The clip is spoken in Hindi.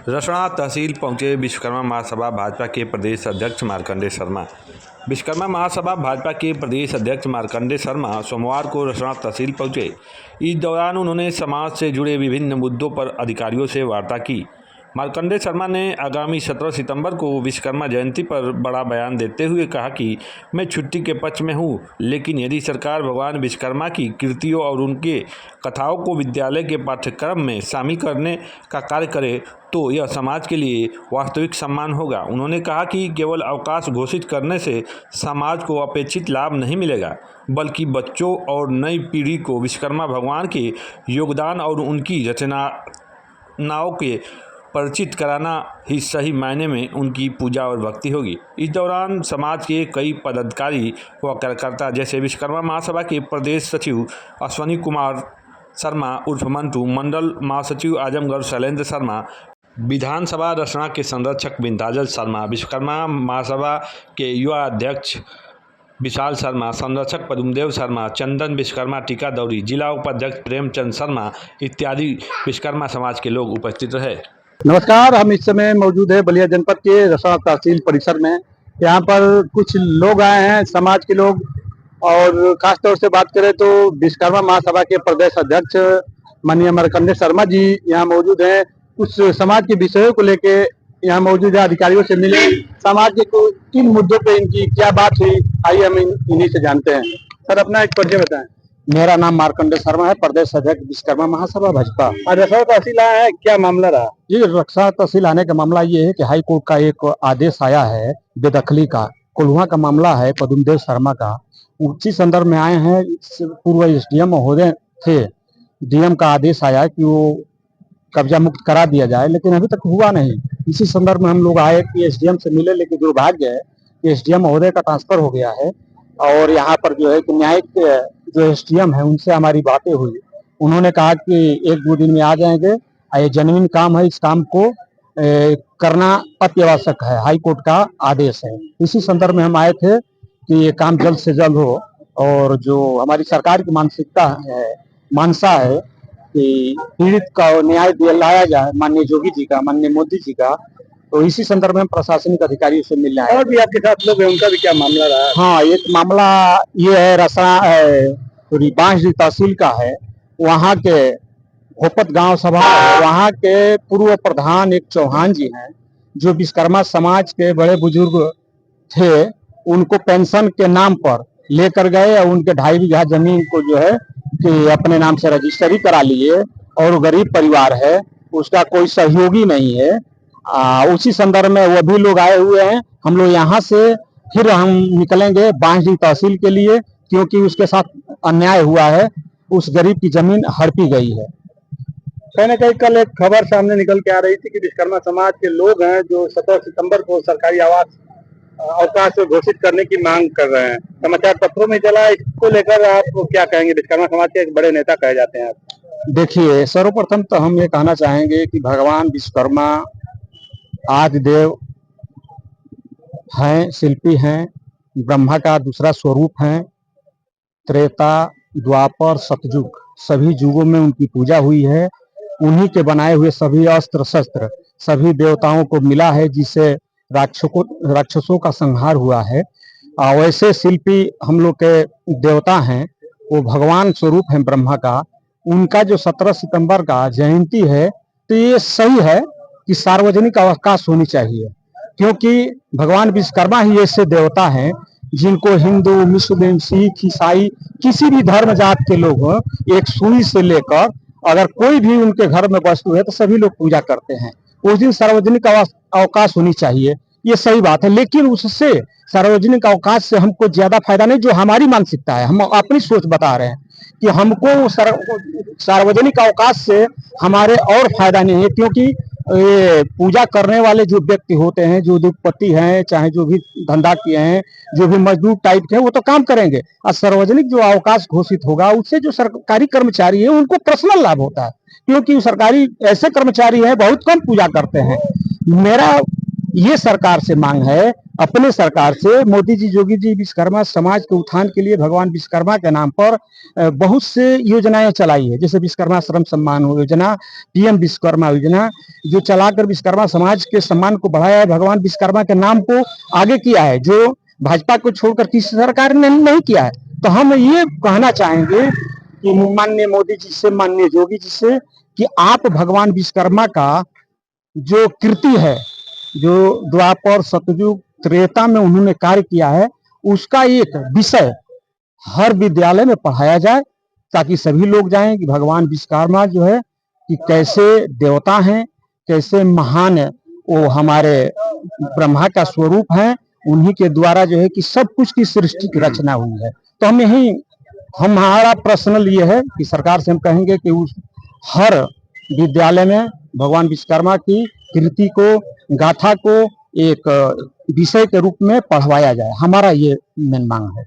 रसड़ा तहसील पहुंचे विश्वकर्मा महासभा भाजपा के प्रदेश अध्यक्ष मार्कंडेय शर्मा। विश्वकर्मा महासभा भाजपा के प्रदेश अध्यक्ष मार्कंडेय शर्मा सोमवार को रसड़ा तहसील पहुंचे। इस दौरान उन्होंने समाज से जुड़े विभिन्न मुद्दों पर अधिकारियों से वार्ता की। मार्कंडेय शर्मा ने आगामी 17 सितंबर को विश्वकर्मा जयंती पर बड़ा बयान देते हुए कहा कि मैं छुट्टी के पक्ष में हूं, लेकिन यदि सरकार भगवान विश्वकर्मा की कृतियों और उनके कथाओं को विद्यालय के पाठ्यक्रम में शामिल करने का कार्य करे तो यह समाज के लिए वास्तविक सम्मान होगा। उन्होंने कहा कि केवल अवकाश घोषित करने से समाज को अपेक्षित लाभ नहीं मिलेगा, बल्कि बच्चों और नई पीढ़ी को विश्वकर्मा भगवान के योगदान और उनकी रचनाओं के परिचित कराना ही सही मायने में उनकी पूजा और भक्ति होगी। इस दौरान समाज के कई पदाधिकारी व कार्यकर्ता जैसे विश्वकर्मा महासभा के प्रदेश सचिव अश्वनी कुमार शर्मा उर्फ मंटू, मंडल महासचिव आजमगढ़ शैलेंद्र शर्मा, विधानसभा रसड़ा के संरक्षक विंध्याचल शर्मा, विश्वकर्मा महासभा के युवा अध्यक्ष विशाल शर्मा, संरक्षक पद्मदेव शर्मा, चंदन विश्वकर्मा टीका दौरी, जिला उपाध्यक्ष प्रेमचंद शर्मा इत्यादि विश्वकर्मा समाज के लोग उपस्थित रहे। नमस्कार, हम इस समय मौजूद है बलिया जनपद के रसड़ा तहसील परिसर में। यहाँ पर कुछ लोग आए हैं, समाज के लोग, और खास तौर से बात करें तो विश्वकर्मा महासभा के प्रदेश अध्यक्ष माननीय मार्कंडेय शर्मा जी यहाँ मौजूद हैं। कुछ समाज के विषयों को लेके यहाँ मौजूद है, अधिकारियों से मिले, समाज के किन मुद्दों पे इनकी क्या बात हुई, आइए हम इन्हीं से जानते हैं। सर, अपना एक परिचय बताएं। मेरा नाम मार्कंडेय शर्मा है, प्रदेश अध्यक्ष विश्वकर्मा महासभा भाजपा। रसड़ा तहसील आया है, क्या मामला रहा? ये रसड़ा तहसील आने का मामला ये है कि हाई कोर्ट का एक आदेश आया है बेदखली का। कोल्हुआ का मामला है पद्मदेव शर्मा का। उसी संदर्भ में आए हैं। पूर्व एसडीएम महोदय थे, डीएम का आदेश आया कि वो कब्जा मुक्त करा दिया जाए, लेकिन अभी तक हुआ नहीं। इसी संदर्भ में हम लोग आए कि एसडीएम से मिले, लेकिन दुर्भाग्य है कि एसडीएम महोदय का ट्रांसफर हो गया है। और यहाँ पर जो है कि न्यायिक जो एसडीएम है उनसे हमारी बातें हुई। उन्होंने कहा कि 1-2 दिन में आ जाएंगे, ये जेन्युइन काम है, इस काम को करना अति आवश्यक है, हाई कोर्ट का आदेश है। इसी संदर्भ में हम आए थे कि ये काम जल्द से जल्द हो। और जो हमारी सरकार की मानसिकता है, मानसा है कि पीड़ित का न्याय दिलाया जाए, माननीय योगी जी का, माननीय मोदी जी का। तो इसी संदर्भ में हम प्रशासनिक अधिकारियों से मिलने आए। और भी आपके साथ लोग हैं, उनका भी क्या मामला रहा? हाँ, एक मामला ये है रसड़ा बांसडीह तहसील का है। वहाँ के भोपत गांव सभा, वहाँ के पूर्व प्रधान एक चौहान जी हैं, जो विश्वकर्मा समाज के बड़े बुजुर्ग थे। उनको पेंशन के नाम पर लेकर गए और उनके 2.5 बीघा जमीन को जो है कि अपने नाम से रजिस्ट्री करा लिए, और गरीब परिवार है, उसका कोई सहयोगी नहीं है। उसी संदर्भ में वो भी लोग आए हुए हैं। हम लोग यहाँ से फिर हम निकलेंगे बांसडीह तहसील के लिए, क्योंकि उसके साथ अन्याय हुआ है, उस गरीब की जमीन हड़पी गई है। कहीं ना कहीं कल एक खबर सामने निकल के आ रही थी कि विश्वकर्मा समाज के लोग हैं जो 17 सितंबर को सरकारी अवकाश घोषित करने की मांग कर रहे हैं। समाचार पत्रों में चला, इसको लेकर आप क्या कहेंगे? विश्वकर्मा समाज के एक बड़े नेता कहे जाते हैं आप। देखिए, सर्वप्रथम तो हम ये कहना चाहेंगे कि भगवान विश्वकर्मा आदिदेव हैं, शिल्पी हैं, ब्रह्मा का दूसरा स्वरूप हैं। त्रेता, द्वापर, सतयुग, सभी युगों में उनकी पूजा हुई है। उन्हीं के बनाए हुए सभी अस्त्र शस्त्र सभी देवताओं को मिला है, जिससे राक्षसों का संहार हुआ है। वैसे शिल्पी हम लोग के देवता हैं, वो भगवान स्वरूप हैं ब्रह्मा का। उनका जो 17 सितंबर का जयंती है, तो ये सही है कि सार्वजनिक अवकाश होनी चाहिए, क्योंकि भगवान विश्वकर्मा ही ऐसे देवता हैं जिनको हिंदू, मुस्लिम, सिख, ईसाई, किसी भी धर्म जात के लोग, एक सुई से लेकर अगर कोई भी उनके घर में वस्तु है तो सभी लोग पूजा करते हैं। उस दिन सार्वजनिक अवकाश होनी चाहिए, ये सही बात है। लेकिन उससे सार्वजनिक अवकाश से हमको ज्यादा फायदा नहीं। जो हमारी मानसिकता है, हम अपनी सोच बता रहे हैं कि हमको सार्वजनिक अवकाश से हमारे और फायदा नहीं है, क्योंकि ये पूजा करने वाले जो व्यक्ति होते हैं, जो उद्योगपति हैं, चाहे जो भी धंधा किए हैं, जो भी मजदूर टाइप के हैं, वो तो काम करेंगे। और सार्वजनिक जो अवकाश घोषित होगा, उससे जो सरकारी कर्मचारी है उनको पर्सनल लाभ होता है, क्योंकि सरकारी ऐसे कर्मचारी हैं बहुत कम पूजा करते हैं। मेरा ये सरकार से मांग है अपने सरकार से मोदी जी, योगी जी विश्वकर्मा समाज के उत्थान के लिए भगवान विश्वकर्मा के नाम पर बहुत से योजनाएं चलाई है, जैसे विश्वकर्मा श्रम सम्मान योजना, पीएम विश्वकर्मा योजना, जो चलाकर विश्वकर्मा समाज के सम्मान को बढ़ाया है, भगवान विश्वकर्मा के नाम को आगे किया है, जो भाजपा को छोड़कर किसी सरकार ने नहीं किया है। तो हम ये कहना चाहेंगे कि माननीय मोदी जी से, माननीय योगी जी से, कि आप भगवान विश्वकर्मा का जो कृति है, जो द्वापर सतयुग त्रेता में उन्होंने कार्य किया है, उसका एक विषय हर विद्यालय में पढ़ाया जाए, ताकि सभी लोग जाएं कि भगवान विश्वकर्मा जो है कि कैसे देवता हैं, कैसे महान वो हमारे ब्रह्मा का स्वरूप है, उन्हीं के द्वारा जो है कि सब कुछ की सृष्टि की रचना हुई है। तो हमारा पर्सनल ये है कि सरकार से हम कहेंगे कि उस हर विद्यालय में भगवान विश्वकर्मा की कृति को, गाथा को एक विषय के रूप में पढ़वाया जाए। हमारा ये मेन मांग है।